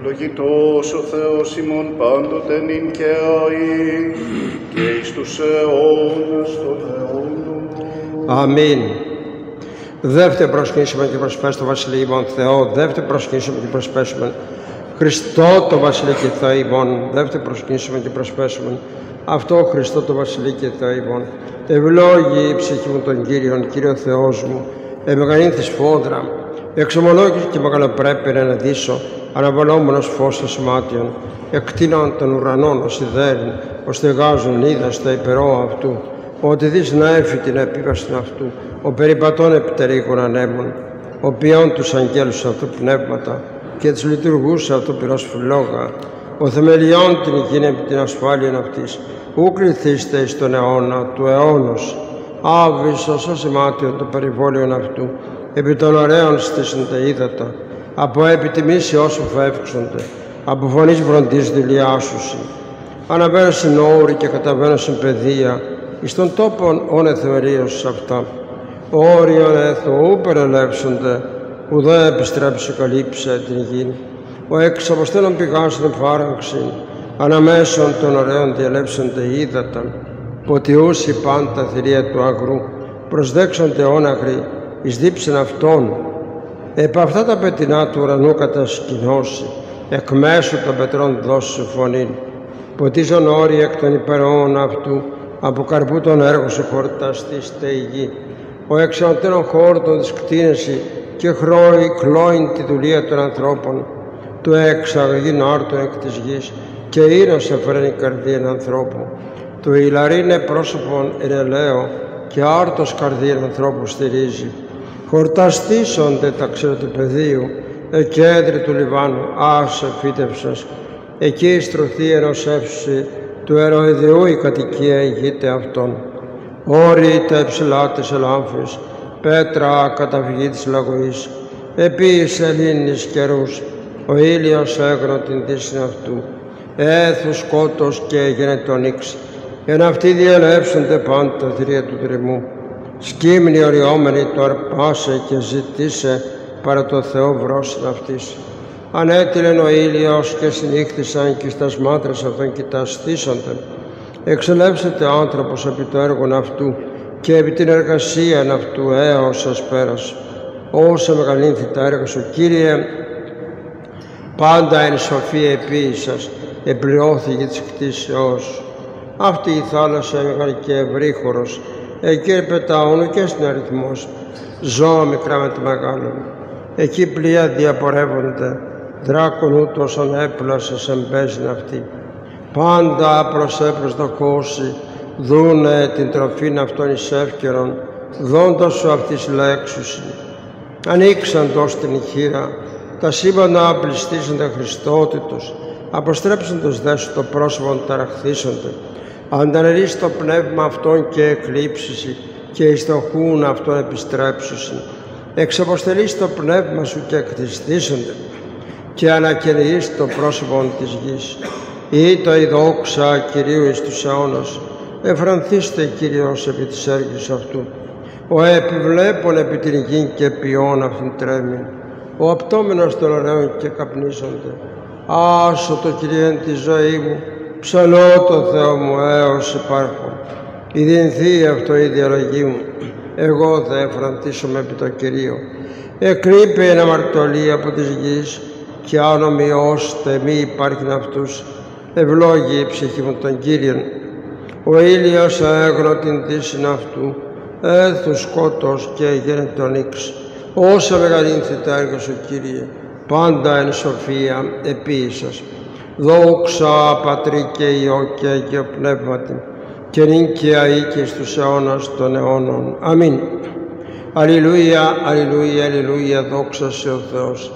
Ευλογητός ο Θεός ημών πάντοτε νυν και αεί και εις τους αιώνας των αιώνων. Αμήν. Δεύτε προσκύνησουμε και προσπέσουμε Βασιλεί ημών Θεό, δεύτε προσκύνησουμε και προσπέσουμε Χριστό το Βασιλεί και Θεό ημών, δεύτε προσκύνησουμε και προσπέσουμε αυτό Χριστό το Βασιλεί και Θεό ημών. Ευλόγη η ψυχή μου των Κύριων, Κύριο Θεός μου, εμεγανήθης φόδρα, εξομολόγηση και μεγαλοπρέπεια να εναντήσω, αναβαλόμενος φως των σημάτιων, εκτείνων των ουρανών ως ιδέρν, ως στεγάζουν είδα στα υπερό αυτού, ότι δεις να έφει την επίβαση αυτού, ο περιπατών επιτερήγων ανέμων, ο ποιών τους αγγέλους αυτού πνεύματα και τους λειτουργούς αυτού πυρός φυλόγα, ο θεμελιών την υγιήν επί την ασφάλεια αυτής, ου κληθήστε εις τον αιώνα του αιώνος, άβυσσος ως σημάτιον των περιβόλιων αυτού, επί των ωραίων στήσονται ύδατα, από επιτιμήσει όσου φεύξονται, από φωνής βροντής δηλιάσουσι. Αναβαίνω στην όρη και καταβαίνω στην παιδεία, εις των τόπων όν εθεμερίως αυτά. Όριον εθού περελεύσονται, ουδέ επιστρέψει καλύψε την γη. Ο εξ αποστέλων πηγάσουν φάραγξην, αναμέσων των ωραίων διαλέψονται ύδατα, ποτιούσι πάντα θηρία του αγρού, προσδέξονται όναγροι, εις δίψεν αυτών. Επ' αυτά τα πετεινά του ουρανού κατασκηνώσει, εκ μέσου των πετρών δώσου φωνήν. Ποτίζον όροι εκ των υπερών αυτού, από καρπού των έργων σου χορταστήστε η γη. Ο εξαντέρων χόρτων της κτίνεση και χρώει κλώην τη δουλεία των ανθρώπων. Του εξαγωγήν άρτων εκ της γης και ήρος εφερέν η καρδίαν ανθρώπου. Του ηλαρίνε πρόσωπον ερελαίο και άρτος καρδίαν ανθρώπου στηρίζει. Χορταστήσονται τα ξέρα του πεδίου, εκέντρη του Λιβάνου, άσε φύτευσας. Εκεί η στρωθή ενός εύση του ερωιδιού η κατοικία ηγείται αυτών. Όροι τα υψηλά της ελάμφης, πέτρα καταφυγή της λαγωής. Επί σελήνης καιρούς, ο ήλιος έγνω την δύση αυτού. Έθου σκότος και έγινε τον ύξ. Εν αυτοί διελεύσονται πάντα θηρία του δρυμού. Σκύμνη οριόμενη το αρπάσε και ζητήσε παρά το Θεό βρόσιν αυτής. Ανέτειλεν ο ήλιος και συνήχθησαν και στα σμάτρες αυτών κοιταστήσονται. Εξελεύσεται άνθρωπος επί το έργον αυτού και επί την εργασία αυτού έως σας πέρασε. Όσα μεγαλύνθη τα έργα σου, Κύριε, πάντα εν σοφία επίησας, επληρώθηκε της κτήσεώς. Αυτή η θάλασσα μεγάλη και ευρύχωρος, εκεί πετάουν και στην αριθμός, ζώα μικρά με τη μεγάλο. Εκεί πλοία διαπορεύονται, δράκον ούτως ανέπλασες εμπέζιν αυτή. Πάντα προσέπρος δοκώσει, δούνε την τροφήν αυτών εις εύκαιρον, δόντος σου αυτής λέξουσι. Ανοίξαντος την χείρα, τα σύμπαντα απληστήσονται Χριστότητος, αποστρέψαντος δε σου το πρόσωπον ταραχθήσονται. Αντανερείς το πνεύμα αυτών και εκλείψουσι και εις το χούν αυτών επιστρέψουσι. Εξαποστελείς το πνεύμα σου και εκτιστήσονται και ανακαινείς το πρόσωπον της γης. Ή το η δόξα Κυρίου εις τους αιώνας. Εφρανθήστε Κύριος επί της έργης αυτού. Ο επιβλέπων επί την γη και ποιόν αυτήν τρέμει. Ο απτόμενος των ωραίων και καπνίζονται. Άσω το Κύριε τη ζωή μου, ψαλώ το Θεό μου έως υπάρχω. Η δυνθή αυτό η διαλογή μου, εγώ θα εφραντήσω με επί το Κυρίο. Εκρύπε εν αμαρτωλή από της γης και άνομοι ώστε μη υπάρχει αυτούς. Ευλόγη η ψυχή μου τον Κύριον. Ο ήλιος αέγνω την δύσιν αυτού, έθου σκότος και έγινε τον ύξ. Όσα μεγαλύνθη τα έργα σου, Κύριε, πάντα εν σοφία επίησας. Δόξα Πατρί και Υιό και Αγίο Πνεύματι, και νυν και αεί και στους αιώνας των αιώνων. Αμήν. Αλληλούια, αλληλούια, αλληλούια, δόξα σε ο Θεός.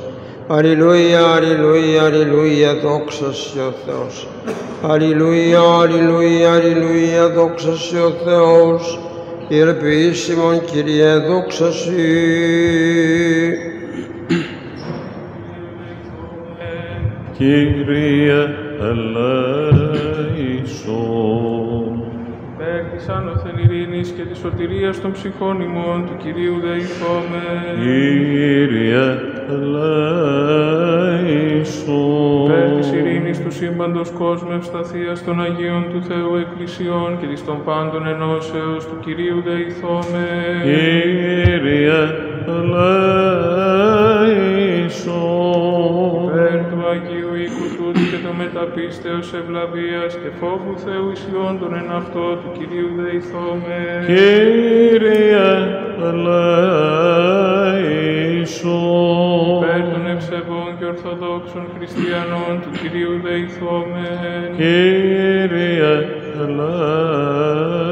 Αλληλούια, αλληλούια, αλληλούια, δόξα σε ο Θεός. Αλληλούια, αλληλούια, αλληλούια, δόξα σε ο Θεός. Ηρποιήσιμον Kyrie, δόξα Συ. Κύριε ελέησον. Υπέρ της άνωθεν ειρήνης και της σωτηρίας των ψυχών ημών του Κυρίου δεηθόμεν. Κύριε ελέησον. Υπέρ της ειρήνης του σύμπαντος κόσμου ευσταθείας των Αγίων του Θεού Εκκλησιών και της των πάντων ενώσεως του Κυρίου δεηθόμεν. Κύριε ελέησον. Υπέρ του Αγίου οίκου τούτου και το μεταπίστεως ευλαβίας και φόβου Θεού ισιόντων εν αυτό του Κυρίου δεηθόμεν. Κύριε ελέησον. Υπέρ των ευσεβών και ορθοδόξων χριστιανών του Κυρίου δεηθόμεν. Κύριε ελέησον.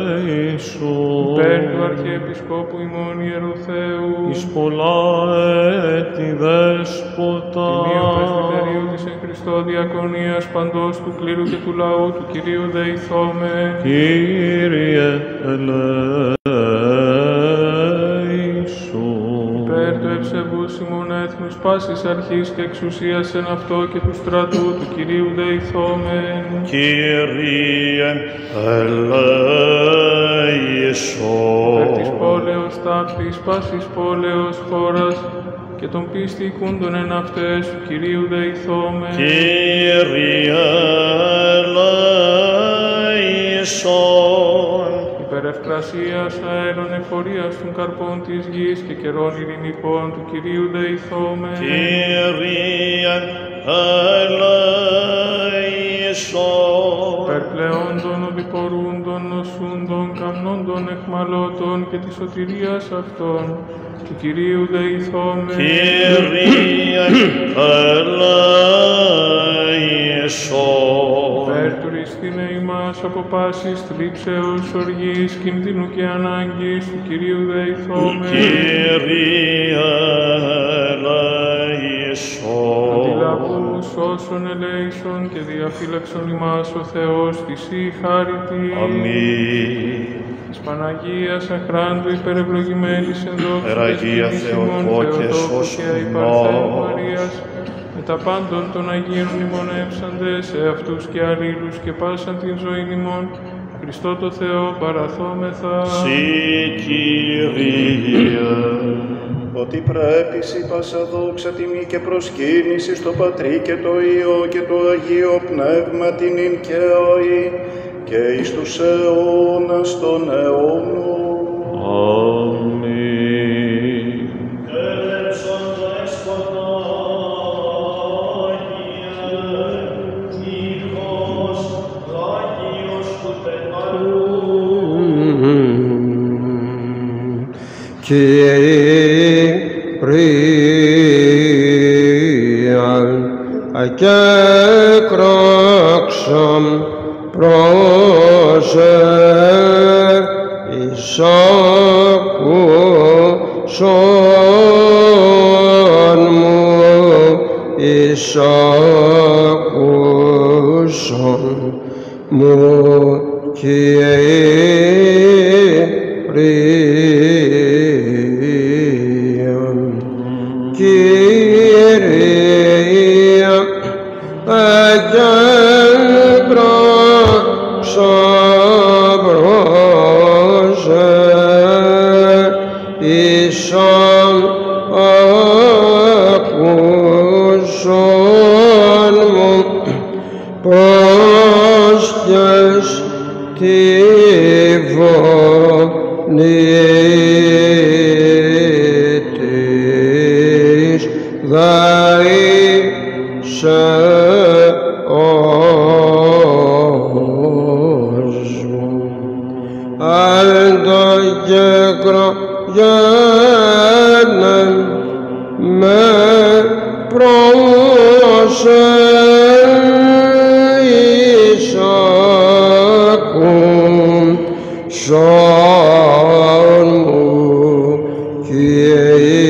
Υπέρ του Αρχιεπισκόπου ημών Ιεροθέου, εις πολλά έτη δέσποτα. Τιμίου Πρεσβυτερίου της εν Χριστώ Διακονίας παντός του κλήρου και του λαού του Κυρίου δεηθόμεν. Κύριε ελέησον. Υπέρ του ευσεβούς ημών έθνους πάσης αρχής και εξουσίας εν αυτό και του στρατού του Κυρίου δεηθόμεν. Κύριε ελέησον. Υπέρ της πόλεως τάκτης πάσης πόλεως χώρας και των πίστη οικούντων εν αυτές του Κυρίου δεηθόμεν. Κύριε ελέησον. Υπέρ ευκρασίας αέρων εφορίας των καρπών της γης και καιρών ειρηνικών του Κυρίου δεηθόμεν. Κύριε ελέησον. Υπέρ πλεόντων, οδηπορούντων, νοσούντων, καμνόντων, εχμαλώτων και της σωτηρίας αυτών του Κυρίου δεηθόμεν. Κύριε ελέησον. Υπέρ τουριστήνε ημάς από πάσης θλίψεως, οργής, κινδύνου και ανάγκης του Κυρίου δεηθόμεν. Κύριε ελέησον. Αντιλαβούς όσων ελέησον και διαφύλαξον ημάς ο Θεός της η χάρητη. Αμήν. Της Παναγίας αχράντου υπερευλογημένης εν δόξου Περαγία Θεοτόκε σώσον Παρθένου ημάς. Μαρίας, με τα πάντων των Αγίων μνημονεύσαντες σε αυτούς και αλλήλους και πάσαν την ζωή ημών, Χριστό το Θεό παραθόμεθα. Συ Κύριε. Ότι πρέπει σοι πάσα δόξα τιμή και προσκύνηση στο Πατρί και το Υιό και το Αγίο Πνεύμα την ειν και αεί και εις τους αιώνας των αιώνων. Αμήν. Έλεψον το εσποτάγια, Υιός, Άγιος του Πετάρου. Kyrie ακέκραξον πρόσε εισάκουσον μου, εισάκουσον μου, Κύριε, αγγέλπραξα πρόσε εισάκουσον μου, πρόσχες τη φωνή της, δαεί μου. Άλτο και κρογένε με προσέησακουν σών μου Κύριε.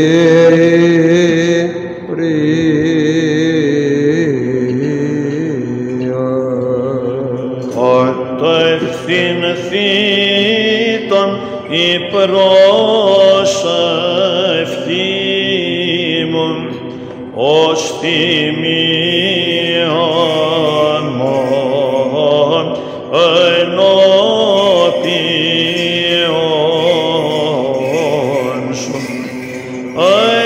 Κατευθυνθήτων η προσευχή μου ως τιμίαν μου ενώπιον σου.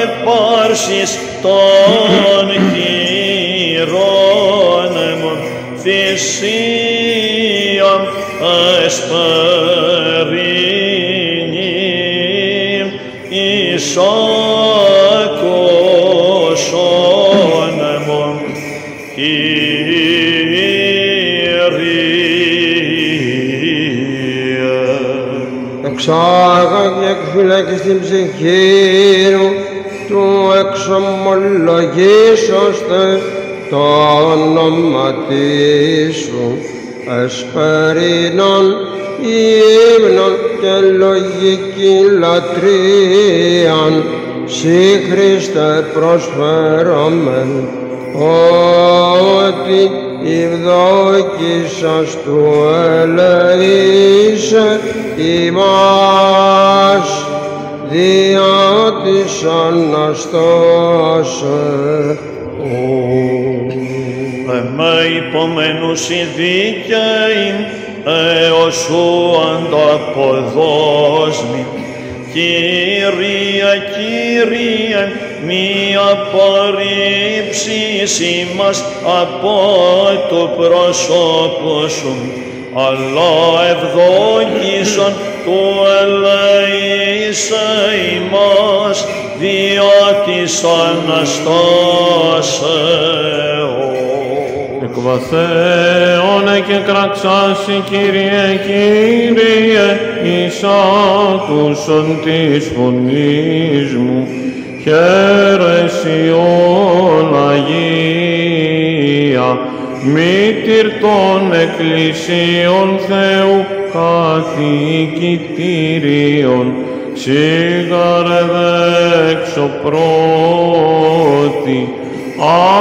Επάρσεις των χειρών μου θυσίαν εσπερίνη εισάκουσον μου, Κύριε. Εξάγα και εκφυλάκη στην ψυχή μου, του εξομολογήσωστε το όνομα σου, εσπερίνων ύμνων και λογική λατρείαν, σοι Χριστέ προσφέρομεν, ότι η ευδόκησας του ελεήσε ημάς δια της Αναστάσεως. Εμέ υπομένους οι δίκαιοι έως σου ανταποδόσμοι. Κύριε, Κύριε, μη απορρίψεις ημάς από το πρόσωπο σου, αλλά ευδόκησον του ελεήσε ημάς δια της Αναστάσεως. Εκβαθέωνε και κραξάσι, Κύριε, Κύριε, εις άκουσον της φωνής μου. Χαίρεσιον Αγία, μήτηρ των εκκλησίων Θεού καθηκητήριον, σίγαρε δέξω πρώτη,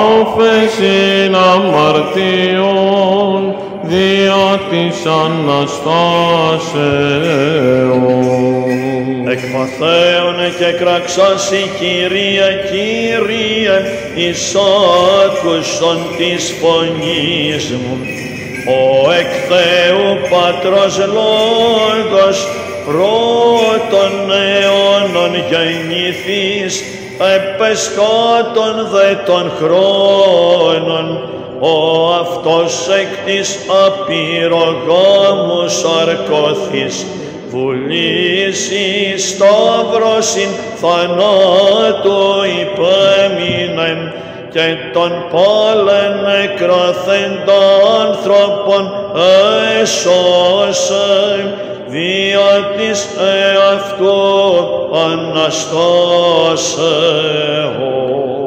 άφεσιν αμαρτίων δια της Αναστάσεως. Εκμαθαίωνε και κραξάσι, Κύριε, Κύριε, εις άκουσον της φωνής μου. Ο εκ Θεού Πατρός Λόγος, πρώτων αιώνων γεννηθείς, επεσκάτων δε των χρόνων, ο αυτός εκ της απειρογάμου σαρκώθης, βουλήσει σταύρωσιν θανάτου υπέμεινεν, και των πάλεν εκραθέντα άνθρωπων έσωσε, δια της εαυτού Αναστάσεως.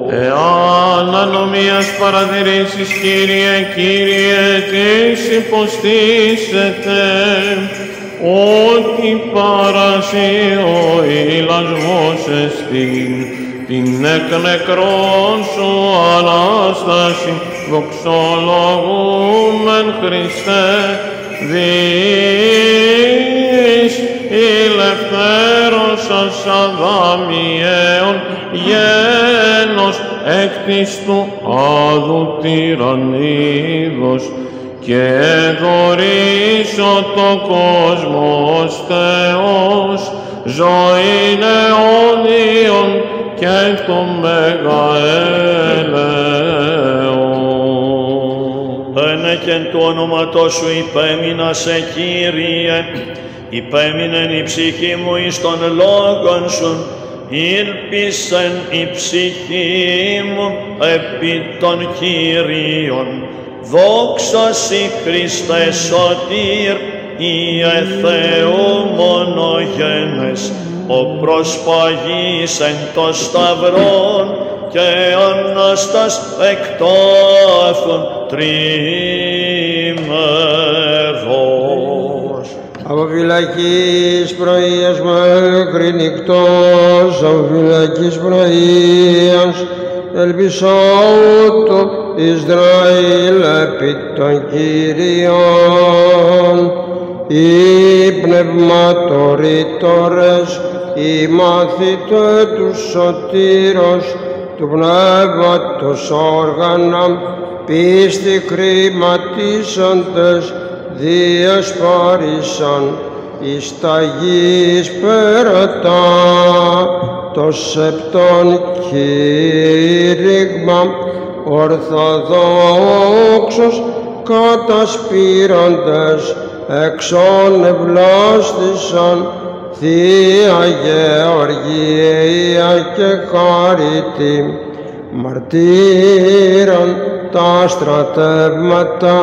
Εάν ανομίας παρατηρήσεις, Κύριε, Κύριε, τις υποστήσετε, ότι παρασύ ο ηλασμός εστίν, την εκ νεκρών σου Ανάσταση, δοξολογούμεν Χριστέ, δις ηλευθέρωσας Αδάμιαιον γένος εκ της του άδου τυραννίδος, και δωρήσω το κόσμο ως Θεός, ζωήν αιώνιον και το μεγαέλεον. Ένεκεν του ονόματός σου υπέμεινα σε, Κύριε, υπέμεινεν η ψυχή μου εις των λόγων σου, ήλπισεν η ψυχή μου επί των Κυρίων. Δόξα σοι Χριστέ σωτήρ, Ιε Θεού μονογένες, ο προσπαγής εν το σταυρόν και Ανάστας εκ τάφων τρίμερος. Από φυλακής πρωίας μέχρι νυχτός, από φυλακής πρωίας, ελπισώ το Ισραήλ επί των Κυρίων. Οι πνευματορήτορες, οι μαθητές του σωτήρος, του πνεύματος όργανα, πίστη χρηματίσαντες, διασπάρισαν εις τα γης περατά, το σεπτόν κήρυγμα, ορθοδόξος κατασπήραντες, εξών ευλάστησαν, Θεία Γεωργία και Χάριτη, μαρτύραν τα στρατεύματα,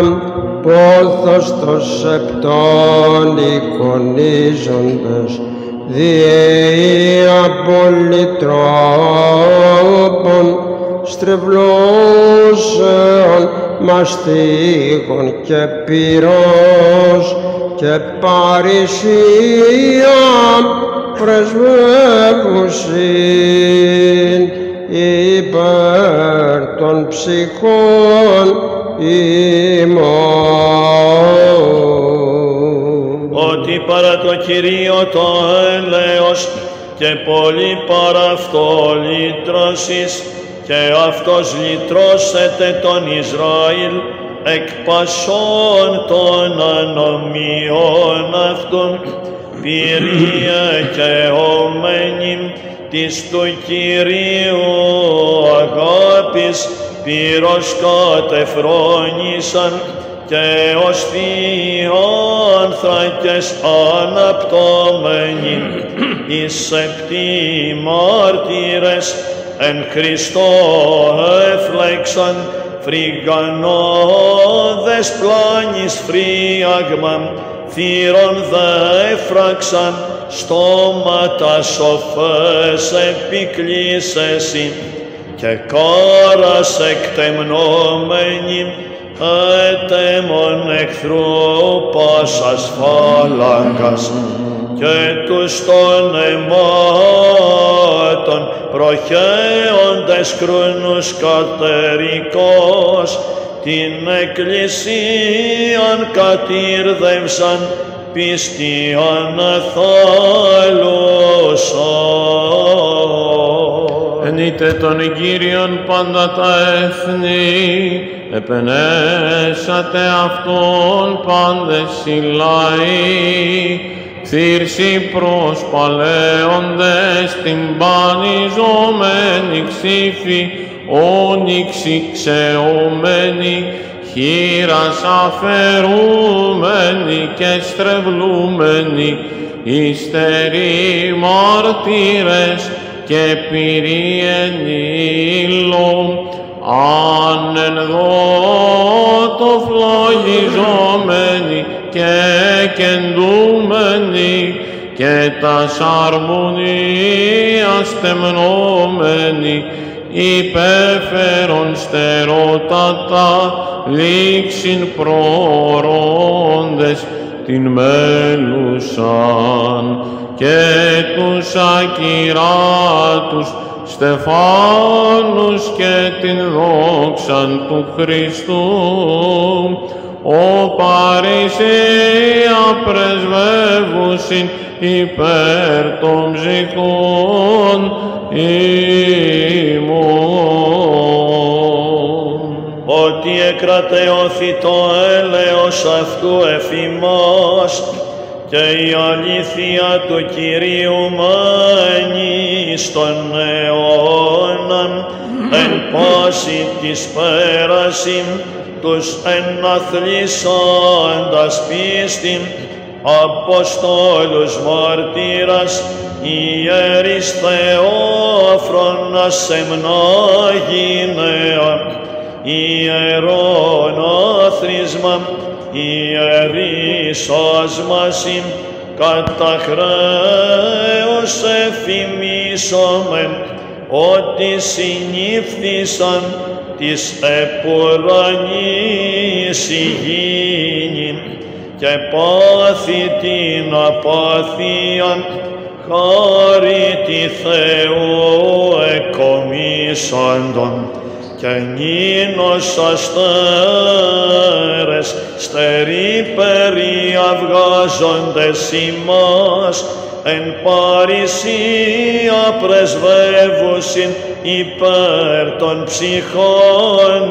πόθος το σεπτόν εικονίζοντες, διεία πολυτρόπων, στρεβλώσεων, μαστίγων και πυρός, και παρησία πρεσβεύουσιν υπέρ των ψυχών ημών. Ότι παρά το Κυρίο το έλεος και πολύ παρά αυτό λύτρωσης, και αυτός λυτρώσεται τον Ισραήλ εκ πασών των ανομιών αυτών, πυρία και ομένην της του Κυρίου αγάπης πυρός κατεφρόνησαν, και ως θείανθρακες αναπτώμενοι εις επτή μάρτυρες εν Χριστώ έφλεξαν, φρυγανώδες πλάνης φρύαγμα, θύρων δε έφραξαν, στόματα σοφές επικλείσεσι, και κάρας εκτεμνόμενη, έταιμον εχθρού πάσας φάλαγγας, και τους των αιμάτων προχέοντες κρούνους κατερικός, την Εκκλησίαν κατήρδευσαν, πίστη αναθάλουσαν. Ενείτε τον Κύριον πάντα τα έθνη, επενέσατε Αυτόν πάντες οι λαοί, θύρσοι προσπαλέοντες την πανιζωμένη ξύφη, όνυξη ξεωμένη, χείρας αφαιρούμενη και στρεβλούμενη, υστεροί μάρτυρες και πυριενήλων, άνεν δότο φλογιζόμενοι και κεντούμενοι, και τας αρμονίας τεμνόμενοι, υπέφερον στερότατα λήξιν προορώντες την μέλουσαν, και τους ακυράτους στεφάνους και την δόξαν του Χριστού, ο παρησία πρεσβεύουσιν υπέρ των ψυχών ημών. Ότι εκρατεώθη το έλεος αυτού εφημάς, και η αλήθεια του Κυρίου μένει στον αιώναν, εν πάση της πέρασιν, τους εναθλισάντας πίστην, Αποστόλους μάρτυρας, ιερείς Θεόφρονας εμνάγινεα, ιερόν άθροισμα, ιερείς άσμασιν, κατά χρέος εφημίσομεν, ότι συνήφθησαν της επουρανής υγιεινήν και πάθη την απάθειαν, χάρη τη Θεού εκομίσαντον, και νύνος αστέρες στερεί περιαυγάζοντες ημάς, εν παρησία πρεσβεύουσιν υπέρ των ψυχών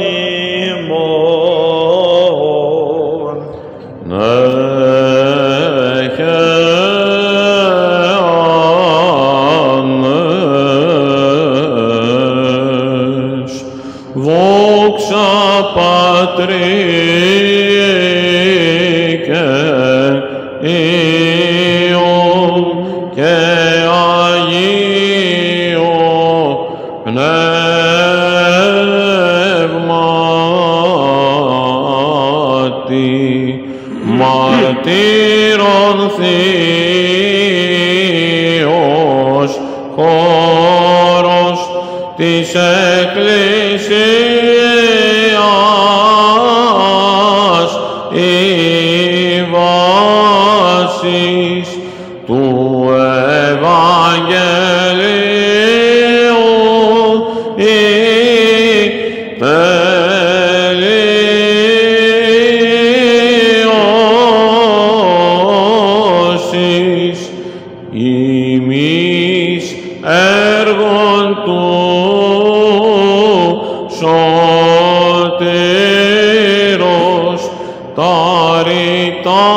ημών. Δόξα Πατρί και Υιό και Αγίο Πνεύματι, μαρτύρων θείος χώρος της Εκκλησίας, η βάσης του Ευαγγελίου, η τελείωσης, ημείς έργων του σωτήρος, τα ρητά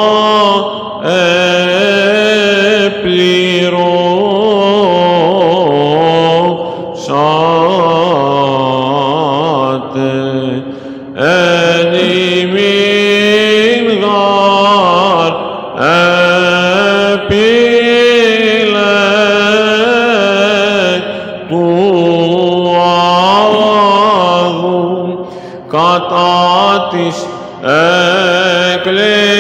επληρώσατε, εν ημίν γαρ του Άδου, κατά της Εκκλησίας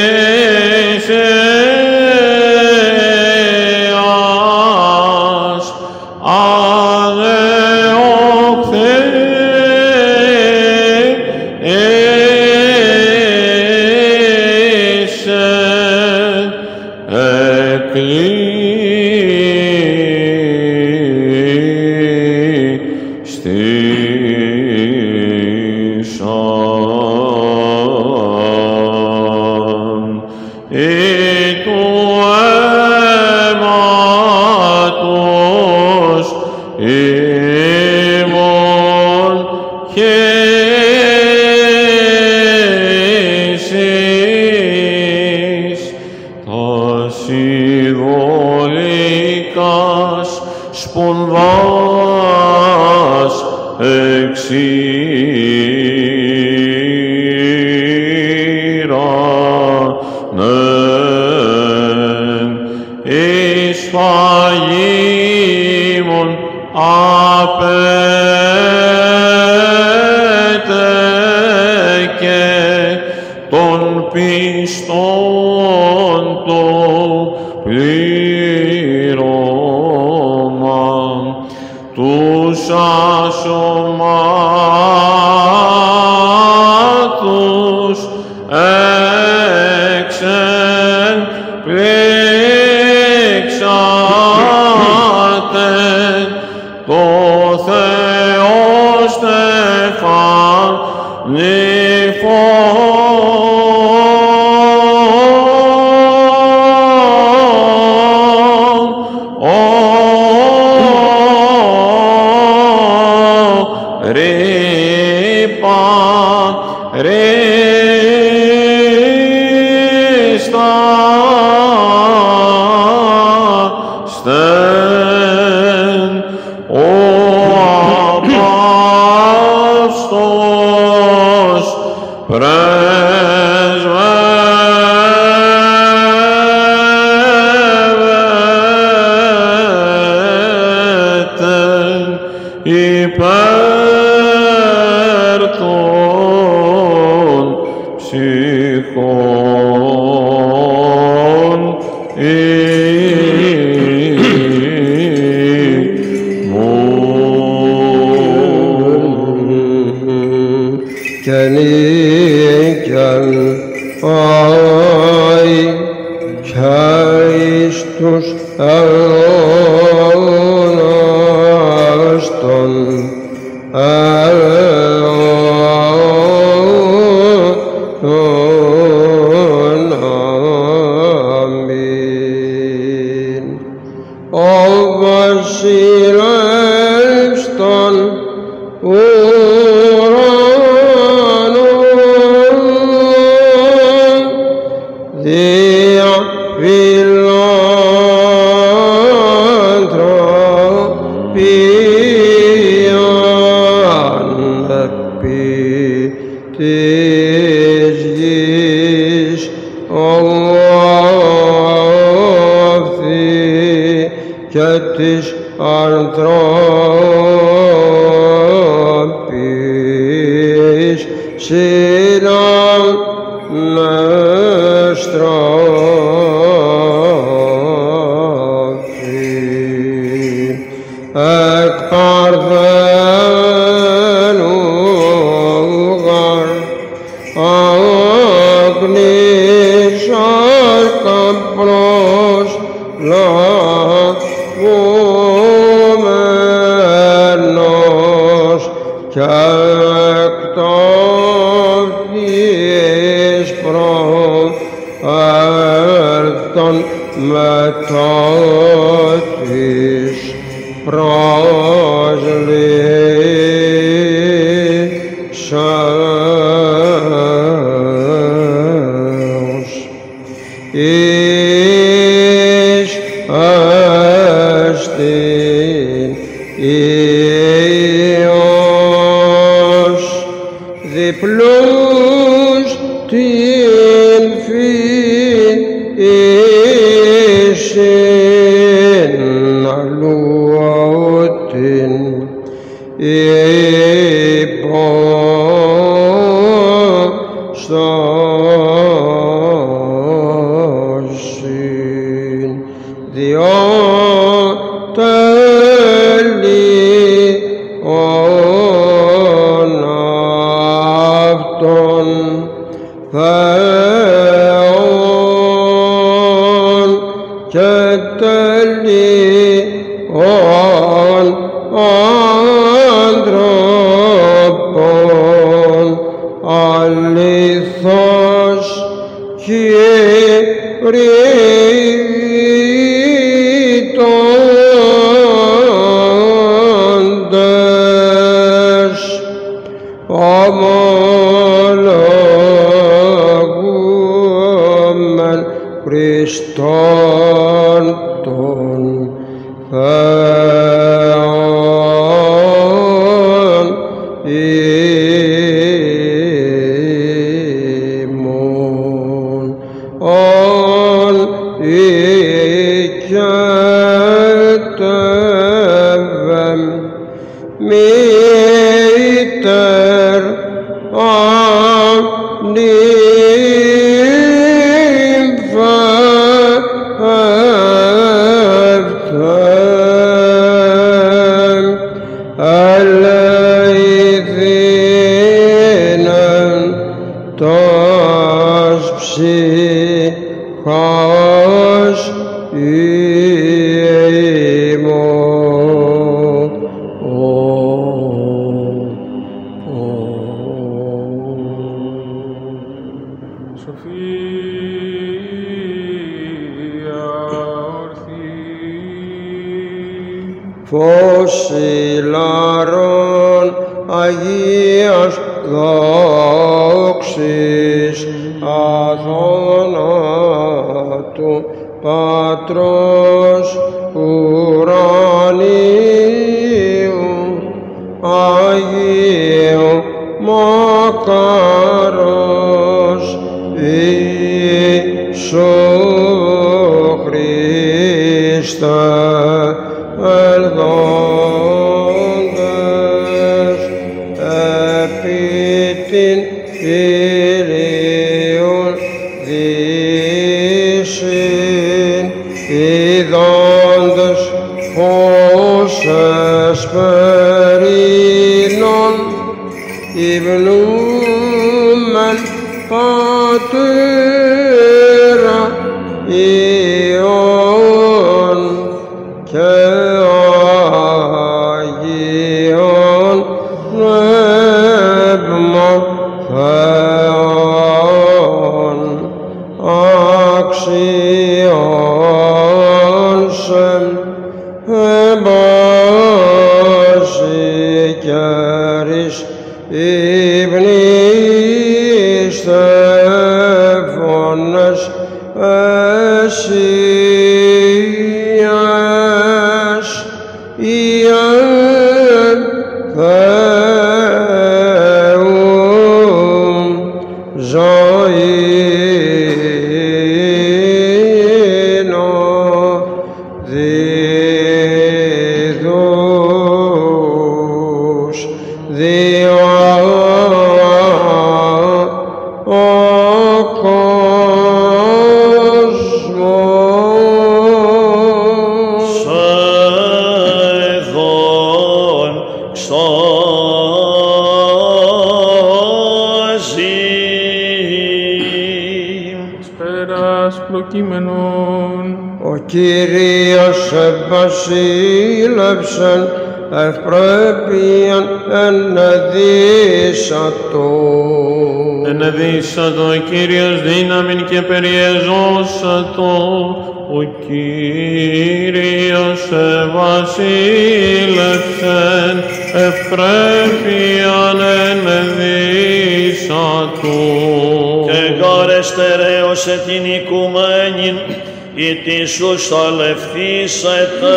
σπονδάς εξήρανεν εις φαγήμων απέτεκε των πιστών το πλήρωμα τους ασωμάτους εξεπλήξατε το Θεό στεν ο Απόστος πρεσβεύων ψυχών και νίκιαν άι και εις τους αιώνας των αιώνων. Αμήν. Ο βασιλεύς των ουρανών δια φιλανθρωπίαν επί της γης οφθεί και της ανθρώπης συνανεστράφη εκ παρθένου γαρ αγνής αρκαπρός λαβούμενος και εκ ταύτης προέρθον μετά της προσλήσεως εις αστήν Υιός διπλούς την φύσιν αλλού την υπόστασιν διό τελείων αυτών Θεόν και τελείων ανθρώπων αληθώς κηρύττοντες ομολογούμεν Χριστόν τον Θεόν ημών ον οικέτευεν μήτερ ανήμφευθεν ελεηθήνεν τας ψυχάς ημών. Σοφία ορθή. Φως ηλάρων Αγίας δόξης αθώνατου Πατρός ουρανίου Αγίου μακάρος Ιησού Χριστέ ελθόντες επί την Πατέρα Υιόν και Αγίον Πνεύμα Θεόν αξιών σε εμπάση καιρής υπνίστευόνες εσίας Ιε Θεού ζωήνο δίδους διό Ο Κύριος ευβασίλευσεν ευπρέπειαν ενεδύσατο. Ενεδύσατο ο Κύριος δύναμιν και περιεζώσατο. Ο Κύριος ευβασίλευσεν ευπρέπειαν ενεδύσατο. Και γάρε στερέωσε την οικουμένην, η τίσους αλευθύσετε,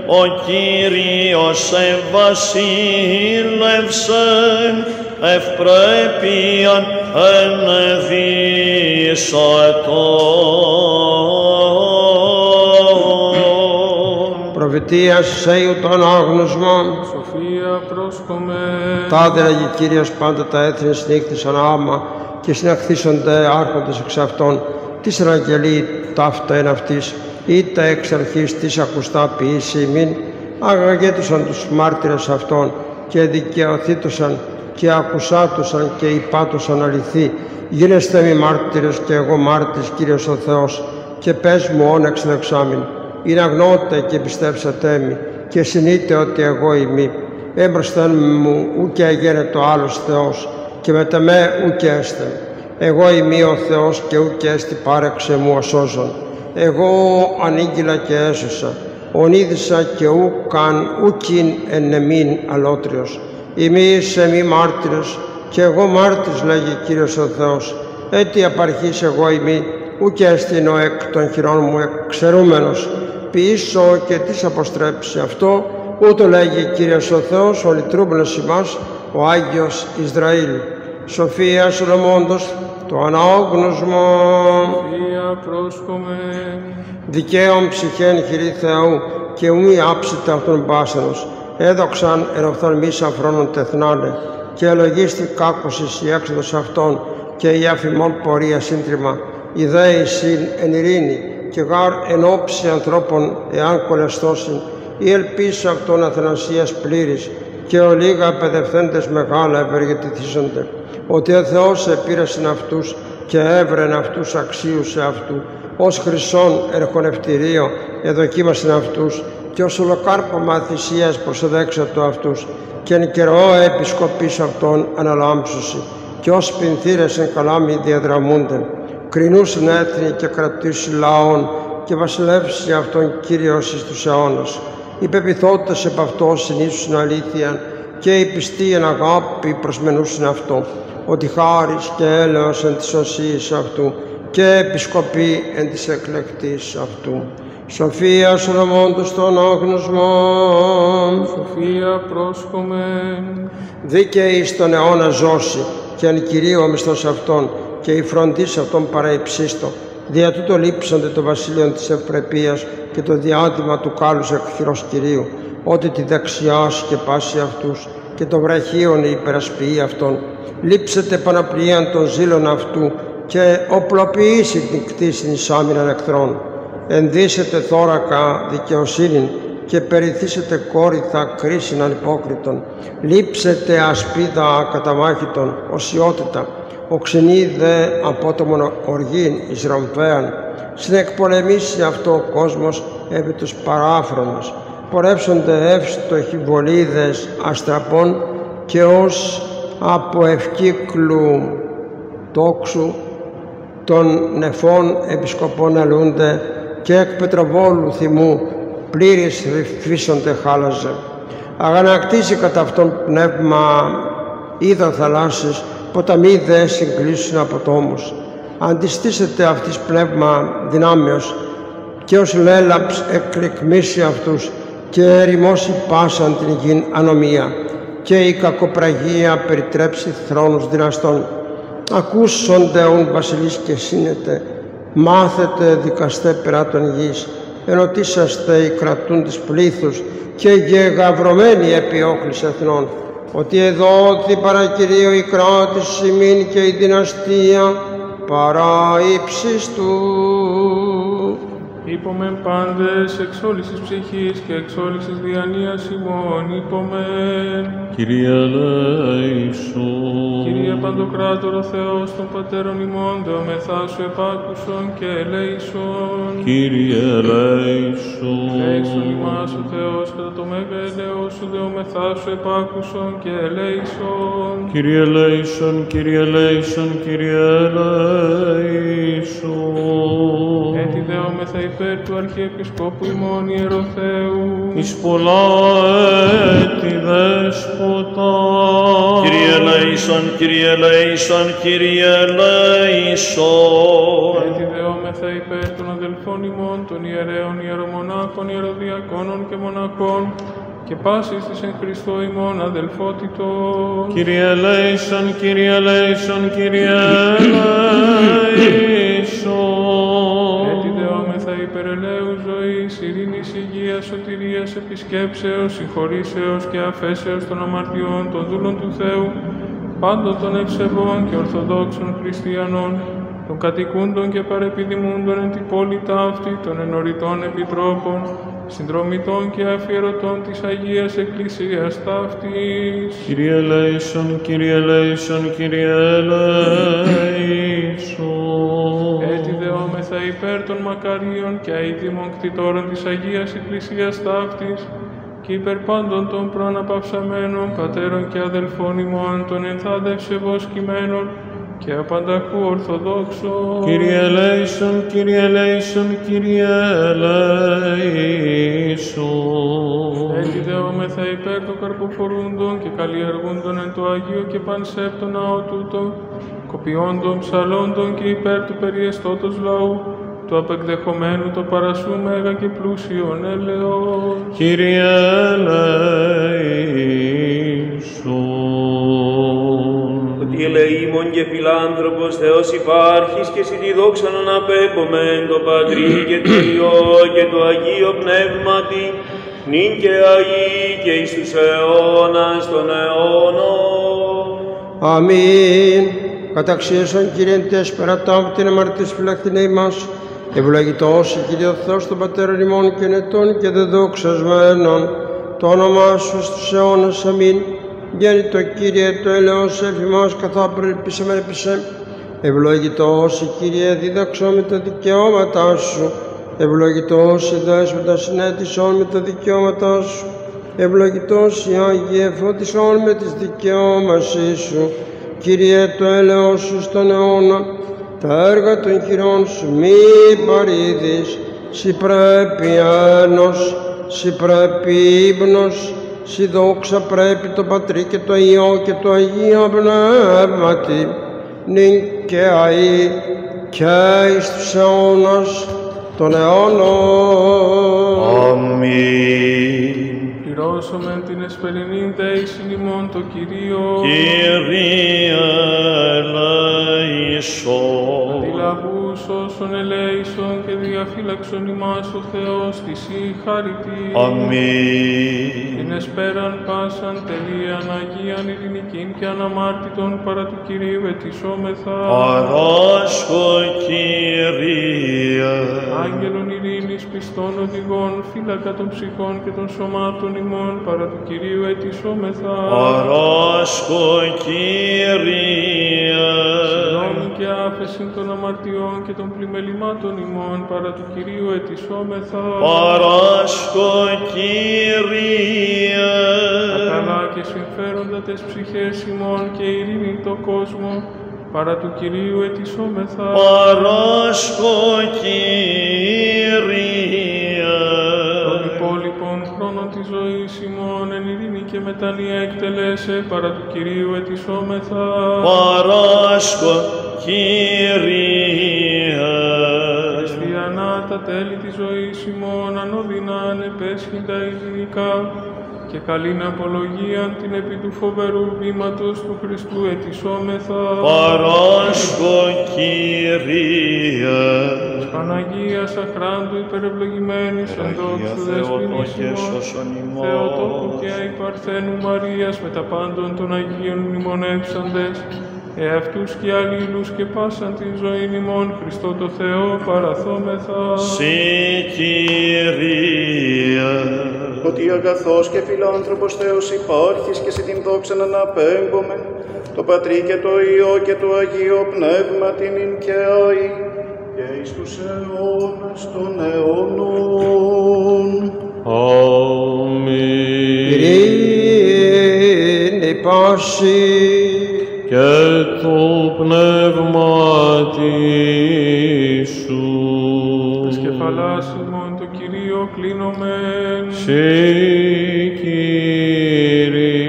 ο Κύριος ευβασίλευσεν ευπρέπειαν ενεδύσατο. Προφητείας Ισαΐου το ανάγνωσμα. Σοφία πρόσκομε. Τάδε λέγει Κύριος πάντα τα έθνη συνήχθησαν άμα και συναχθήσονται άρχοντες εξ αυτών. Της αναγγελεί ταύτα εν αυτής, είτε εξ αρχής της ακουστά ποιήσει ημίν, αγαγέτουσαν τους μάρτυρες αυτών και δικαιωθήτωσαν και ακουσάτωσαν και υπάτωσαν αληθή. Γίνεστε μη μάρτυρες και εγώ μάρτης, Κύριος ο Θεός, και πες μου όνεξ δεξάμην. Είναι αγνώτε και πιστέψατε μη, και συνείτε ότι εγώ ημί. Έμπροσθεν μου ουκ αγένετο άλλος Θεός, και μετά με ουκ έστε. Εγώ είμαι ο Θεός και ουκ έστι πάρεξε μου ασώζον. Εγώ ανήγγυλα και έσωσα, ονείδησα και ουκαν ουκιν εν εμήν αλότριος. Ημείς εμεί μάρτυρες και εγώ μάρτης λέγει Κύριος ο Θεός. Έτσι απαρχής εγώ ημί, ουκ έστιν ο εκ των χειρών μου εξαιρούμενος. Ποιήσω και τις αποστρέψει αυτό, ούτω λέγει Κύριος ο Θεός, ο λυτρούμενος ημάς, ο Άγιος Ισραήλ. Σοφία Σολομώντος, το ανάγνωσμα. Σοφία πρόσκομε. Δικαίων ψυχέν χειρή Θεού και ουμή άψητε αυτόν πάσερος. Έδοξαν εν οφθαλμοί σαφρόνων τεθνάνε και ελογίστη κάκωσης η έξοδος αυτών και η αφημών πορεία σύντριμα. Η δέη συν εν ειρήνη και γάρ εν όψη ανθρώπων εάν κολεστώσιν η ελπίς αυτών αθανασίας πλήρης και ο λίγα παιδευθέντες μεγάλα ευεργετηθήσονται. Ότι ο Θεός επήρεσεν αυτούς και έβρεν αυτούς αξίους σε αυτού, ως χρυσόν ερχονευτηρίο εδοκίμασεν αυτούς και ως ολοκάρπωμα θυσίας προσεδέξατο αυτούς και εν καιρό επισκοπής αυτών αναλάμψωση και ως πινθύρες εν καλάμι διαδραμούνται. Κρινούσεν έθνη και κρατήσει λαών και βασιλεύσει αυτόν Κύριος εις τους αιώνας. Οι πεποιθότες επ' αυτό συνήσουσιν αλήθεια και οι πιστοί εν αγάπη προσμενούσιν αυτό, ότι χάρις και έλεος εν της οσίης αυτού και επισκοπή εν της εκλεκτής αυτού. Σοφία Σολομώντος το ανάγνωσμα. Σοφία πρόσκομε. Δίκαιη στον αιώνα ζώση και αν Κυρίω ο μισθός αυτών και η φροντίς αυτών παραϊψίστο. Δια τούτο λείψονται το βασίλειο της ευπρεπίας και το διάδημα του κάλους εκχειρός Κυρίου, ότι τη δεξιά σκεπάσει αυτούς και το βραχίον η υπερασποιή αυτών. Λείψετε παναπλίαν των ζήλων αυτού και οπλοποιήσει την κτήσιν εις άμυναν εχθρών. Ενδύσετε θώρακα δικαιοσύνην και περιθύσετε κόρυθα κρίσιν ανυπόκριτον, λείψετε ασπίδα καταμάχητον, οσιότητα, οξυνή δε απότομον οργήν εις ρομφέαν, συνεκπολεμήσει αυτό ο κόσμος επί τους παράφρονος, πορεύσονται εύστοχοι βολίδες αστραπών και ως από ευκύκλου τόξου των νεφών επισκοπών αλούνται και εκ πετροβόλου θυμού πλήρης ρυφίσονται χάλαζε. Αγανακτήσει κατά αυτόν πνεύμα είδα θαλάσσης, ποταμοί δε συγκλήσουν από τόμους. Αντιστήσετε αυτής πνεύμα δυνάμεως και ως λέλαψ εκλεκμίσει αυτούς και ερημώσει πάσαν την γην ανομία και η κακοπραγία περιτρέψει θρόνους δυναστών. Ακούσονται ον βασιλείς και σύνετε, μάθετε δικαστέ περά των γης, ενωτήσαστε οι κρατούντες πλήθους και γεγαυρωμένοι επιόχλης εθνών, ότι εδώ δι παρακυρίο η κράτηση ημίν και η δυναστεία παρά ύψης του. Είπομεν πάντες εξ όλης της ψυχής και εξ όλης της διανοίας ημών, είπομεν. Κύριε ελέησον. Κύριε Παντοκράτορο Θεός των Πατέρων ημών, δεομεθά σου επάκουσον και ελέησον. Κύριε ελέησον. Ελέησον ημάς ο Θεός κατά το μέγα ελέος σου, δεομεθά σου επάκουσον και ελέησον. Κύριε ελέησον, Κύριε ελέησον, Κύριε ελέησον. Έτσι δεόμεθα υπέρ του Αρχιεπισκόπου ημών Ιεροθέου. Εις πολλά έτη δέσποτα. Κύριε ελέησον, Κύριε ελέησον, Κύριε ελέησον. Έτσι δεόμεθα υπέρ των αδελφών ημών, των ιερέων, ιερομονάχων, ιεροδιακόνων και μοναχών και πάσης της εν Χριστώ ημών αδελφότητος. Κύριε ελέησον, Κύριε ελέησον, Κύριε ελέησον. Έτσι δεόμεθα υπερελαίου ζωής, ειρήνης, υγείας, σωτηρίας, επισκέψεως, συγχωρήσεως και αφέσεως των αμαρτιών των δούλων του Θεού, πάντων των ευσεβών και ορθοδόξων χριστιανών, των κατοικούντων και παρεπιδημούντων εν την πόλη ταύτη, των ενωριτών επιτρόπων, συνδρομητών και αφιερωτών της Αγίας Εκκλησίας ταύτης. Κύριε ελέησον, Κύριε ελέησον, Κύριε ελέησον. Έτσι δεόμεθα υπέρ των μακαρίων και αηδήμων κτητόρων της Αγίας Εκκλησίας ταύτης και υπέρ πάντων των προαναπαυσαμένων πατέρων και αδελφών ημών, των ενθάδευσε βοσκημένων και απανταχού ορθοδόξων. Κύριε ελέησον, Κύριε ελέησον, Κύριε ελέησον. Έτσι δεόμεθα υπέρ των καρποφορούντων και καλλιεργούντων εν το Αγίο και πανσέπτον ναό τούτο, κοπιόντων, ψαλόντων και υπέρ του περιεστώτος λαού, του απεκδεχομένου το παρασού μέγα και πλούσιον έλεος. Κύριε ελέησον. Ότι ελεήμων και φιλάνθρωπος Θεός υπάρχεις και εσύ τη δόξα να απέπομεν το Πατρί και το Υιό και το Αγίο Πνεύματι, νυν και αεί και εις τους αιώνας των αιώνων. Αμήν. Καταξίωσαν Κύριε τες περατάμ την αμαρτής φυλακτηνέ ημάς, ευλογητός Κύριε ο Θεός των Πατέρων ημών και νετών και δεδοξασμένων, το όνομά σου στους αιώνας. Αμήν. Γέννητο Κύριε το έλεος εφημάς καθά προελπίσαμεν επισέ, ευλογητός Κύριε δίδαξον με τα δικαιώματά σου, ευλογητός δέσποτα συνέτησον με τα δικαιώματά σου, ευλογητός η Άγιε φώτισον με τις δικαιώμασή σου. Κύριε το έλεος σου στον αιώνα, τα έργα των χειρών σου μη παρήδεις, σοι πρέπει ένος, σοι πρέπει ύμνος, σοι δόξα πρέπει το Πατρί και το Υιό και το Αγίο Πνεύματι, νυν και αεί και εις τους αιώνας των αιώνων. Αμήν. Πληρώσομεν την εσπερινήν δέησιν ημών το Κυρίο. Κύριε ελέησον. ελπίσον. Αντιλαβούς όσων ελέησον και διαφύλαξον ημάς ο Θεός της η χαριτή. Αμήν. Την εσπέραν πάσαν τελείαν Αγίαν ειρηνικήν και αναμάρτητον παρά του Κυρίου ετισόμεθα. Παράσχω, Κύριε. Άγγελον ειρήνης πιστών οδηγών, φύλακα των ψυχών και των σωμάτων ημών παρά του Κυρίου ετισόμεθα. Παράσχω, Κύριε. Συγγνώμη και άφεση των αμαρτιών και των πλημελημάτων ημών παρά του Κυρίου ετισόμεθα. Παράσχω, Κύριε. Τα καλά και συμφέροντα τες ψυχές ημών και ειρήνη το κόσμο παρά του Κυρίου ετισόμεθα. Παράσχω, Κύριε. Τον υπόλοιπον χρόνων της ζωής ημών εν ειρήνη και μετανία εκτελέσε παρά του Κυρίου ετισόμεθα. Παράσχω, Κύριε. Χριστιανά τα τέλη της ζωής ημών ανώδυνα ανεπέσχυντα ειρηνικά και καλήν απολογίαν την επί του φοβερού βήματος του Χριστού ετισόμεθα. Παράσχω, Κύριε. Της Παναγίας αχράντου υπερευλογημένης εν δόξου δεσποινής ημών, Θεοτόκου και αϊπαρθένου Μαρίας με τα πάντων των Αγίων μνημονεύσαντες, εαυτούς και αλλήλους και πάσαν την ζωήν ημών Χριστό το Θεό παραθόμεθα. Συ, Κύριε. Ότι αγαθός και φιλάνθρωπος Θεός υπάρχεις και σε την δόξα να αναπέμπομαι, το Πατρί και το Υιό και το Αγίο Πνεύμα την ειν και αεί, και εις τους αιώνας των αιώνων. Αμήν. Ειρήνη πάση Και το πνεύμα σου. Τες κεφαλάς ημών το Κυρίο κλείνομεν. Συ, Κύριε.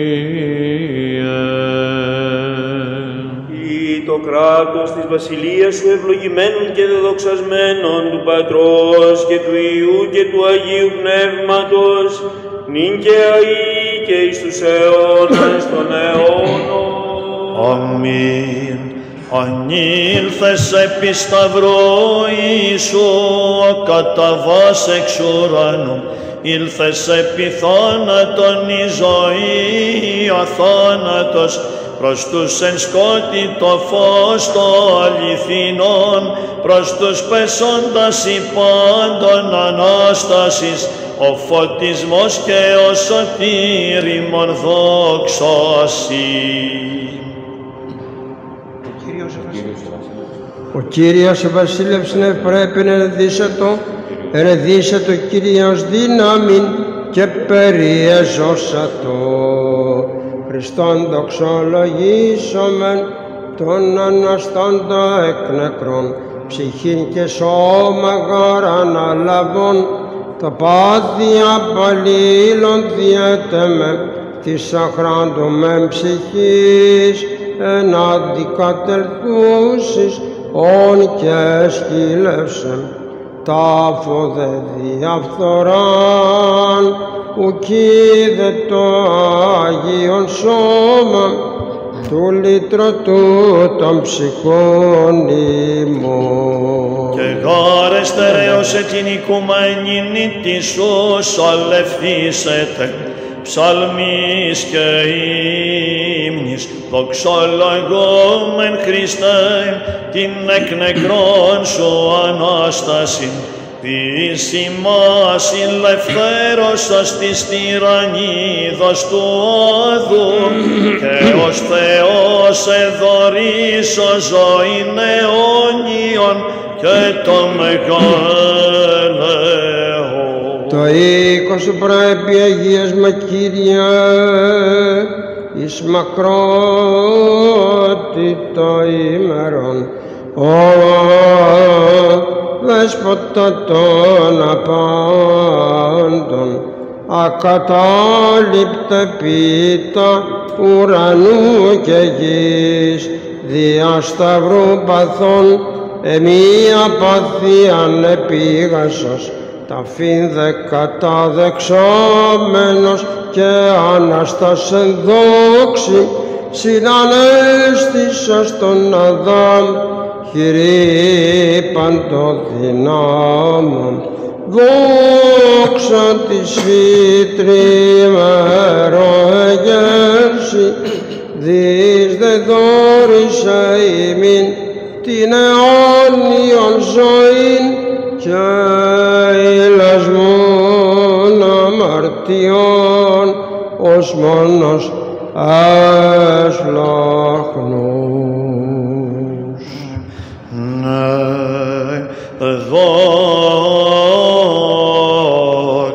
Ή το κράτος της βασιλείας σου ευλογημένων και δεδοξασμένων του Πατρός και του Υιού και του Αγίου Πνεύματος, νυν και αεί και εις τους αιώνας των αιώνων. Αμήν. Ανήλθες επί σταυρό Ιησού, κατά βάς εξ ουρανού, ήλθες επί θάνατον η ζωή, αθάνατος, προς τους εν σκότη το φως το αληθινόν, προς τους πεσόντας υπάντων Ανάστασης, ο φωτισμός και ο σωτήριμον δόξαση. Ο Κύριος βασίλευσεν πρέπει να ενεδύσατο Κύριος δύναμιν και περιεζώσατο. Χριστόν δοξολογήσομεν τον Αναστάντα εκ νεκρών, ψυχήν και σώμα γάραν αλαβών, τα πάθια παλίλων διέτεμε, της αχράντου μεν ψυχής, εν αντικατελθούσεις όν και σκύλευσεν, τάφο δε διαφθοράν, ουκείδε το Άγιον σώμα, του λύτρωτου των ψυχών ημών. Και γάρε στερέωσε την οικουμένην της σου, σαλευθήσετε, ψαλμής και ύμνης, δοξολογούμεν Χριστέ, την εκ νεκρών σου Ανάσταση, της ημάς ελευθέρωσας της τυραννίδος του άδου, και ως Θεός εδωρήσω ζωήν αιώνιον και το μεγαλέον. Το οίκο σου πρέπει αγίασμα Κύριε, εις μακρότητα ημερών, Δέσποτα των απάντων, ακατάληπτε πίτα ουρανού και γης, δια σταυρού παθών εμία παθίαν επίγασος, ταφήν δε καταδεξόμενος και αναστάσεν δόξη, συνανέστησας τον Αδάμ, Kyrie παντοδυνάμων, δόξα της ήτριμερο εγέρση, δις δε δόρισα ημίν την αιώνιον ζωήν και ηλασμόν αμαρτιών ως μόνος ασλαχνούς.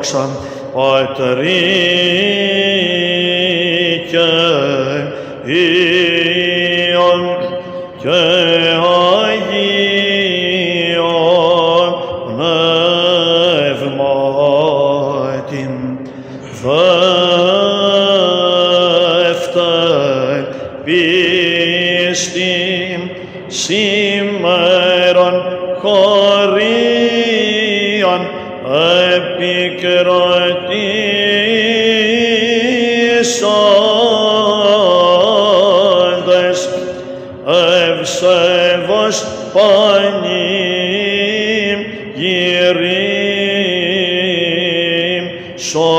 Δόξα Πατρί και Υιόν και Αγίον Πνεύματι, δεύτερη πίστη σήμερον χωρίαν επικρατήσαντες ευσεβώς πανηγυρίμ σώμεν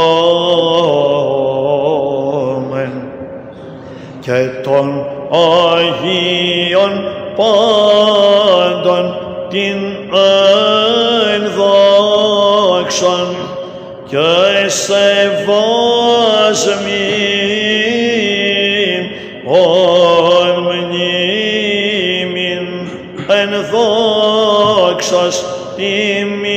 και των Αγίων πάντων την ενδόξαν και σεβάσμην ον μνήμην ενδόξας τιμήσομεν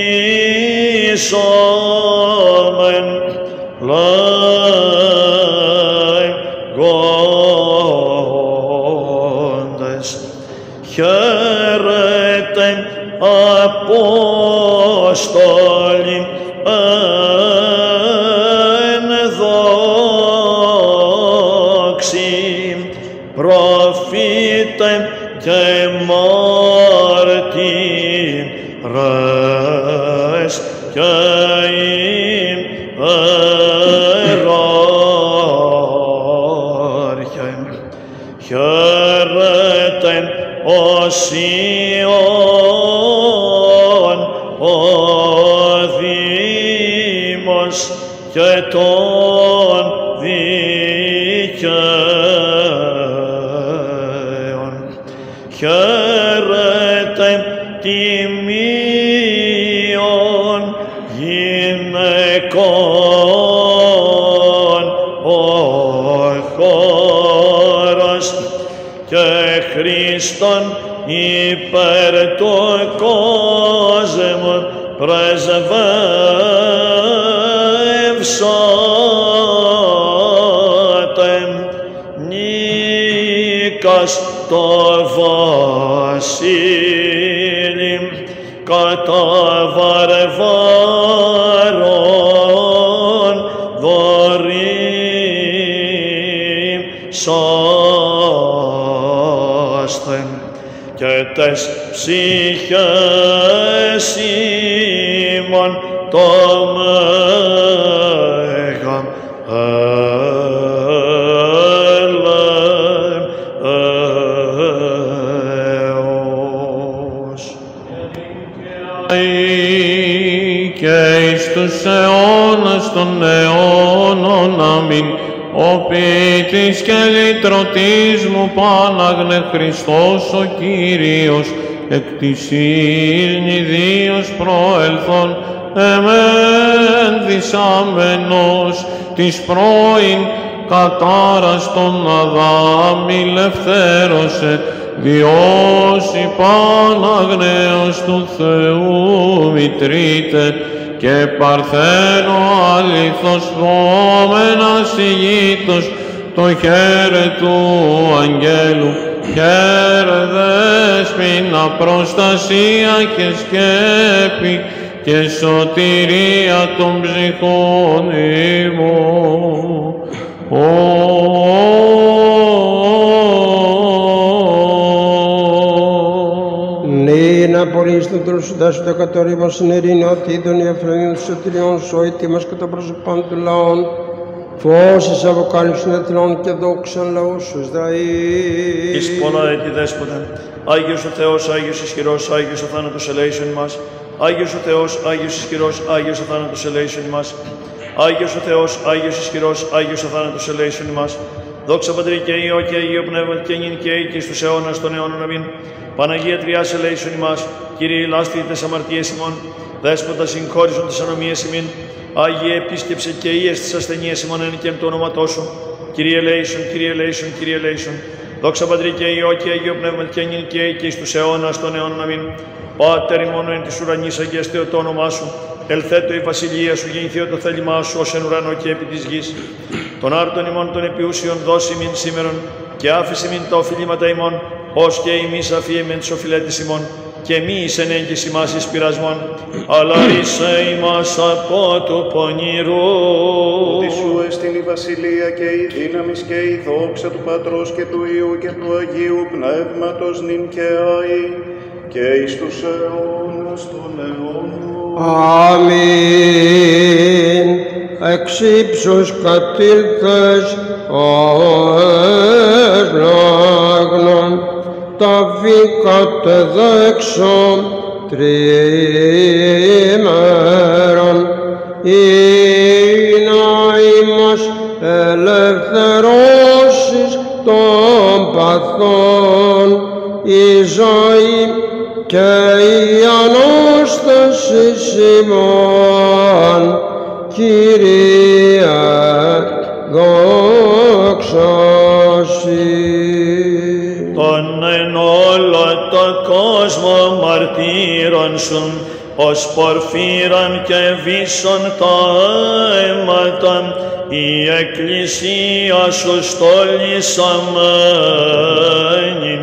λέγοντες χαίρετε Απόστολοι εν δόξη, προφήτε και μάρτυρες και ιεράρχε. Χαίρετε όσιον ο Δήμος και των δικαίων. Χαίρετε τιμίων γυναικών ο χώρος και Χριστόν υπέρ του κόσμου πρεσβεύσατε νίκας το βασίλειο κατά βαρβάρων δωρήσαστε και τες ψυχές ημών το μέγα έλεος. Και εις τους αιώνας των αιώνων αμήν, ο ποιητής και λυτρωτής μου Πάναγνε Χριστός ο Κύριος, εκ της ήλνηδίος προελθόν, εμέν δισάμενος της πρώην κατάρας των Αδάμ ηλευθέρωσε, διώσει Παναγνέος του Θεού μητρίτε, και παρθένο αληθώς δόμενας ηγείτος, το χέρε του αγγέλου, χέρε δέσποινα προστασία και σκέπη, και σωτηρία των ψυχών ημών. Νύνα απορρείς τον τροσουντά σου τα κατορύμων συνερήνη, ότι είδων οι αφρονίων του σωτηριών σου, ετοίμας και των προσωπών του λαών, φως εις αποκάλυψης εθνών και δόξαν λαούς σου Ισραήλ. Εις πολλά έτη δέσποτα, Άγιος ο Θεός, Άγιος ισχυρός, Άγιος ο θάνατος ελέησον ημάς. Άγιος ο Θεός, Άγιος ισχυρός, Άγιος ο θάνατος ελέησον ημάς. Άγιος ο Θεός, Άγιος ισχυρός, Άγιος ο θάνατος ελέησον ημάς. Δόξα Πατρί και Υιό και Αγίο Πνεύμα και νυν και αεί και στους αιώνας των αιώνων αμήν. Παναγία Τριάς ελέησον ημάς. Κύριε λάστη τες αμαρτίες ημών. Δέσποτα συγχώρησον τις ανομίες ημίν. Άγιε επίσκεψε και ίες τις ασθενείες ημών εν και εν το όνοματό σου. Κύριε ελέησον, Κύριε ελέησον, Κύριε ελέησον. Δόξα Πατρί και Υιό και Αγίο Πνεύμα και νυν και αεί και στους αιώνας των αιώνων αμήν. Πάτερ ημών εν της ουρανής αγιαστεο το όνομά σου. Ελθέτω η βασιλεία σου, γεννηθείο το θέλημά σου ως εν ουρανό και επί της γης. Των άρτων ημών των επιούσιων δώσει μην σήμερον και άφησε μην τα οφειλήματα ημών, ως και εμείς αφιέμεν τους οφειλέτης ημών. Και μη εις ενέγγις ημάς εις πειρασμόν, αλλά ρίσε ημάς από του πονηρού. Ότι σου εστιν η βασιλεία και η δύναμις και η δόξα του Πατρός και του Υιού και του Αγίου Πνεύματος νυν και αεί και εις τους αιώνας των αιώνων. Αμήν. Εξ ύψους κατήλθες ο ευλόγνων, τα βήκατε δέξω τριήμερον, ή να ημάς ελευθερώσεις των παθών, η ζωή και η Ανάσταση ημών, Κύριε δόξα Συ. Τον εν όλο το κόσμο μαρτύρων σου, ως πορφύραν και βίσον τα αίματα, η Εκκλησία σου στολισαμένη.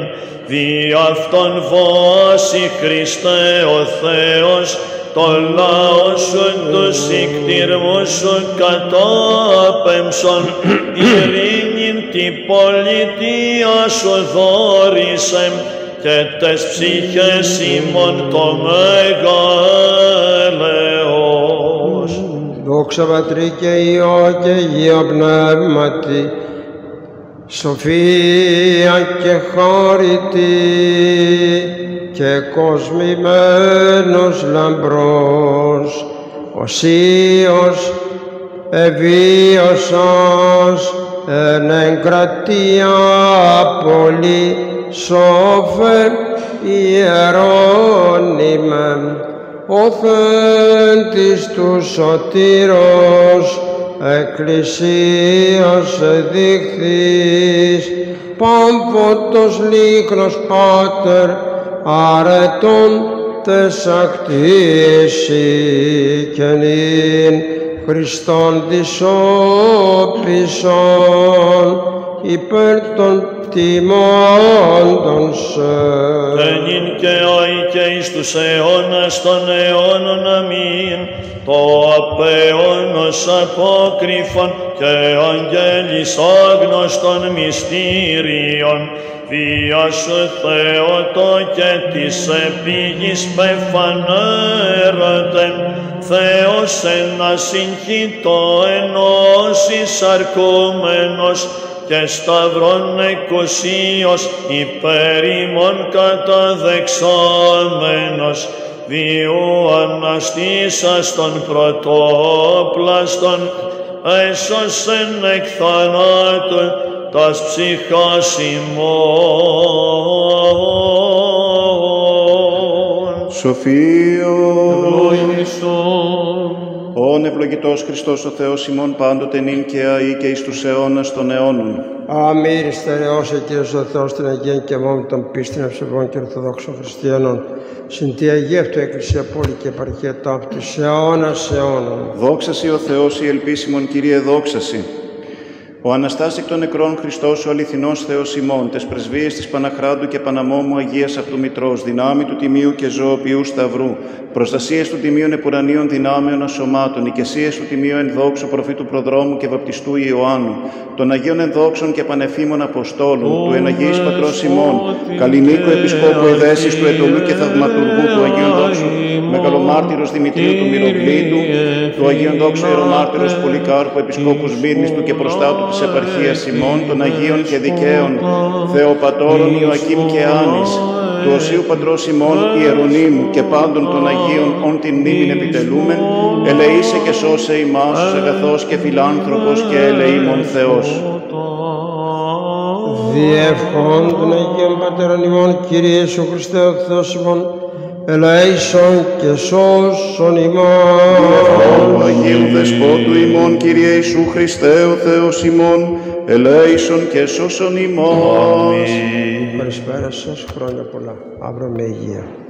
Δι' αυτόν βόαση Χριστέ ο Θεός, το λαό σου τους ικτήρμους σου κατάπεμψον, ειρήνην την πολιτεία σου δώρισε και τες ψυχές ημών το μεγαλέος. Δόξα Πατρί και Υιό και Αγίο Πνεύματι, σοφία και χάρητη και κοσμημένος λαμπρός, οσίως εβίωσας εν εγκρατεία πολύ σόφε ιερώνυμε, οθέντης του σωτήρος Εκκλησίας δείχθης, πάμποτος λίκνος Πάτερ, αρετών τες ακτήσει και νυν Χριστόν της όπισον υπέρ των τιμώντων σε. Ενήν και αεί και εις τους αιώνας των αιώνων αμήν, το απέωνος απόκριφων και αγγέλης άγνωστων μυστήριων, δια σου Θεότο και της επίγης πεφανέρωτε, Θεός ένα συγχύτω ενώσεις αρκούμενος και σταυρών εκουσίως υπέρ ημών καταδεξάμενος, διού αναστήσας των πρωτόπλαστων, έσωσεν εκ θανάτου τας ψυχάς ημών. Σοφία. Ευλογήσον. Ον ευλογητός Χριστός ο Θεός ημών πάντοτε νυν και αεί και εις τους αιώνας των αιώνων. Αμήν στερεώσε Κύριος ο Θεός την Αγία και μόνο των πίστην ευσεβών και ορθοδόξων χριστιανών. Συν τη Αγία αυτού Εκκλησία πόλη και επαρχία ταύτης αιώνας αιώνων. Δόξασι ο Θεός η ελπίσιμον Κύριε δόξασι. Ο Αναστάς εκ των νεκρών Χριστός, ο αληθινός Θεός ημών, τες πρεσβείες της Παναχράντου και Παναμόμου Αγίας αυτού Μητρός, δυνάμει του Τιμίου και ζωοποιού Σταυρού, προστασίες του Τιμίου επουρανίων δυνάμεων ασωμάτων, οικεσίες του Τιμίου ενδόξου προφήτου Προδρόμου και βαπτιστού Ιωάννου, των Αγίων ενδόξων και πανεφήμων Αποστόλων, του εναγίης Πατρός ημών, Καλλινίκου Επισκόπου Εδέσης του Ετωλού και Θαυματουργού, του Αγίου Ενδόξου Μεγαλομάρτυρος Δημητρίου του Μυροβλήτου, του Αγίου Ενδόξου Ιερομάρτυρος Πολυκάρπου Επισκόπου Σμύρνης του και προστάτου της επαρχίας ημών, των Αγίων και Δικαίων Θεοπατώρων Ιωακήμ και Άνης, του Οσίου Πατρός ημών Ιερονύμου και πάντων των Αγίων ον την μνήμην επιτελούμεν, ελεήσε και σώσε ημάς ως αγαθός και φιλάνθρωπος και ελεήμων Θεός. Διευχών των Αγίων Πατέρων ημών, Κύριε Ιησού Χριστέ ο Θεός ημών, ελέησον και σώσον ημάς. Διευχών του Αγίου Δεσπότου ημών, Κύριε Ιησού Χριστέ ο Θεός ημών, ελέησον και σώσον ημάς. Καλησπέρα σας, χρόνια πολλά. Αύριο με υγεία.